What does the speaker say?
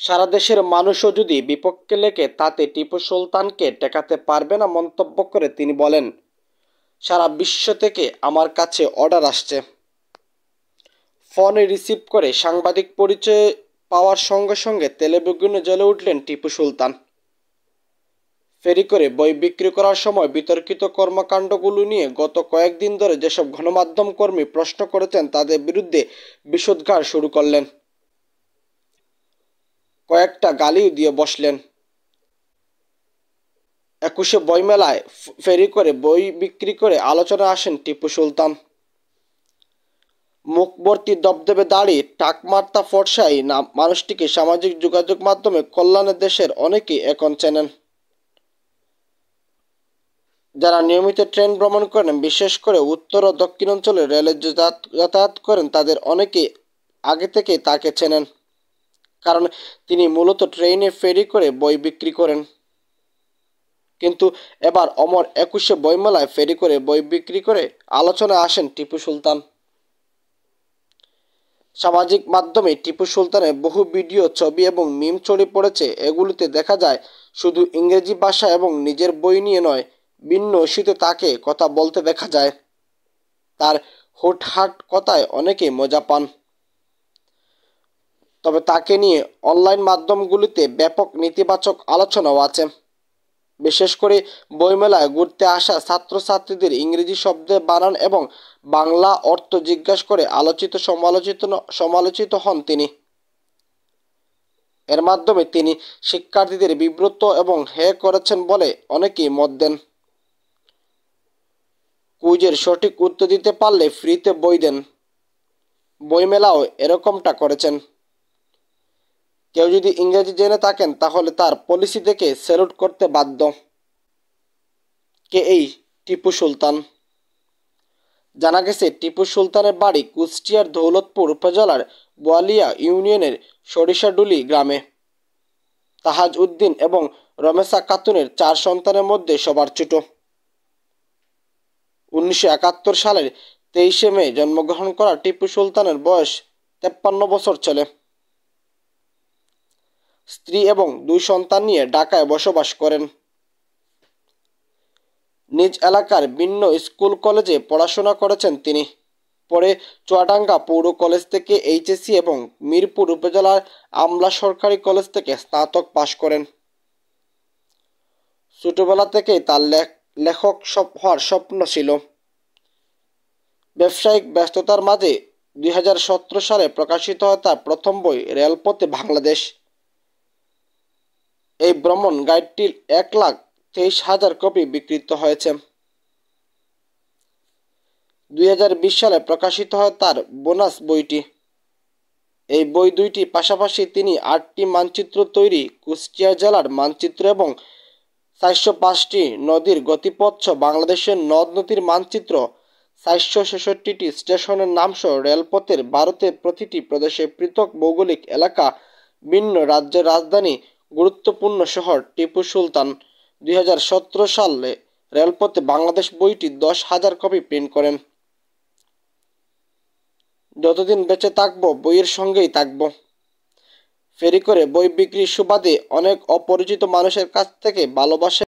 সারা দেশের মানুষও যদি বিপক্ষে লেগে তাতে টিপু সুলতানকে ঠেকাতে পারবে না মন্তব্য করে তিনি বলেন, সারা বিশ্ব থেকে আমার কাছে অর্ডার আসছে। ফোন রিসিভ করে সাংবাদিক পরিচয় পাওয়ার সঙ্গে সঙ্গে তেলেবেগুনে জ্বলে উঠলেন টিপু সুলতান। ফেরি করে বই বিক্রি করার সময় বিতর্কিত কর্মকাণ্ডগুলো নিয়ে গত কয়েকদিন ধরে যেসব গণমাধ্যম কর্মী প্রশ্ন করেছেন তাদের বিরুদ্ধে বিষোদ্গার শুরু করলেন। কয়েকটা গালিও দিয়ে বসলেন। 21শে বইমেলায় ফেরি করে বই বিক্রি করে আলোচনায় আসেন টিপু সুলতান। মুখভর্তি দবদবে দাড়ি, টাকমার্তা ফর্সাই নাম মানুষটিকে সামাজিক যোগাযোগ মাধ্যমে কল্যাণের দেশের অনেকেই এখন চেনেন। যারা নিয়মিত ট্রেন ভ্রমণ করেন, বিশেষ করে উত্তর ও দক্ষিণাঞ্চলে রেলে যাতায়াত করেন, তাদের অনেকেই আগে থেকেই তাকে চেনেন, কারণ তিনি মূলত ট্রেনে ফেরি করে বই বিক্রি করেন। কিন্তু এবার অমর 21শে বইমেলায় ফেরি করে বই বিক্রি করে আলোচনায় আসেন টিপু সুলতান। সামাজিক মাধ্যমে টিপু সুলতানের বহু ভিডিও, ছবি এবং মিম ছড়িয়ে পড়েছে। এগুলিতে দেখা যায় শুধু ইংরেজি ভাষা এবং নিজের বই নিয়ে নয়, ভিন্ন ইস্যুতে তাকে কথা বলতে দেখা যায়। তার হুটহাট কথায় অনেকেই মজা পান। তবে তাকে নিয়ে অনলাইন মাধ্যমগুলিতে ব্যাপক নেতিবাচক আলোচনাও আছে। বিশেষ করে বইমেলায় ঘুরতে আসা ছাত্রছাত্রীদের ইংরেজি শব্দের বানান এবং বাংলা অর্থ জিজ্ঞাসা করে সমালোচিত হন তিনি। এর মাধ্যমে তিনি শিক্ষার্থীদের বিব্রত এবং হেয় করেছেন বলে অনেকেই মত দেন। কুইজের সঠিক উত্তর দিতে পারলে ফ্রিতে বই দেন। বইমেলাও এরকমটা করেছেন। কেউ যদি ইংরেজি জেনে থাকেন তাহলে তার পলিসি দেখে স্যালুট করতে বাধ্য। কে এই টিপু সুলতান? জানা গেছে টিপু সুলতানের বাড়ি কুষ্টিয়ার দৌলতপুর উপজেলার বোয়ালিয়া ইউনিয়নের সরিষাডুলি গ্রামে। তাহাজ উদ্দিন এবং রমেশা খাতুনের 4 সন্তানের মধ্যে সবার ছোট। 1971 সালের 23শে মে জন্মগ্রহণ করা টিপু সুলতানের বয়স 53 বছর চলে। স্ত্রী এবং 2 সন্তান নিয়ে ঢাকায় বসবাস করেন। নিজ এলাকার ভিন্ন স্কুল কলেজে পড়াশোনা করেছেন তিনি। পরে চুয়াডাঙ্গা পৌর কলেজ থেকে এইচএসসি এবং মিরপুর উপজেলার আমলা সরকারি কলেজ থেকে স্নাতক পাশ করেন। ছোটবেলা থেকেই তার লেখক হওয়ার স্বপ্ন ছিল। ব্যবসায়িক ব্যস্ততার মাঝে 2017 সালে প্রকাশিত হয় তার প্রথম বই রেলপথে বাংলাদেশ। এই ভ্রমণ গাইডটির 1,23,000 কপি বিক্রিত হয়েছে। 2020 সালে প্রকাশিত হয় তার বোনাস বইটি। এই বই দুইটি পাশাপাশি তিনি 8টি মানচিত্র তৈরি, কুষ্টিয়া জেলার মানচিত্র এবং 405টি নদীর গতিপথ বাংলাদেশের নদ নদীর মানচিত্র, 466টি স্টেশনের নামসহ রেলপথের ভারতের প্রতিটি প্রদেশে পৃথক ভৌগোলিক এলাকা, ভিন্ন রাজ্যের রাজধানী, গুরুত্বপূর্ণ শহর, টিপু সুলতান 2017 সালে রেলপথে বাংলাদেশ বইটি 10,000 কপি প্রিন্ট করেন। যতদিন বেঁচে থাকবো বইয়ের সঙ্গেই থাকবো। ফেরি করে বই বিক্রির সুবাদে অনেক অপরিচিত মানুষের কাছ থেকে ভালোবাসা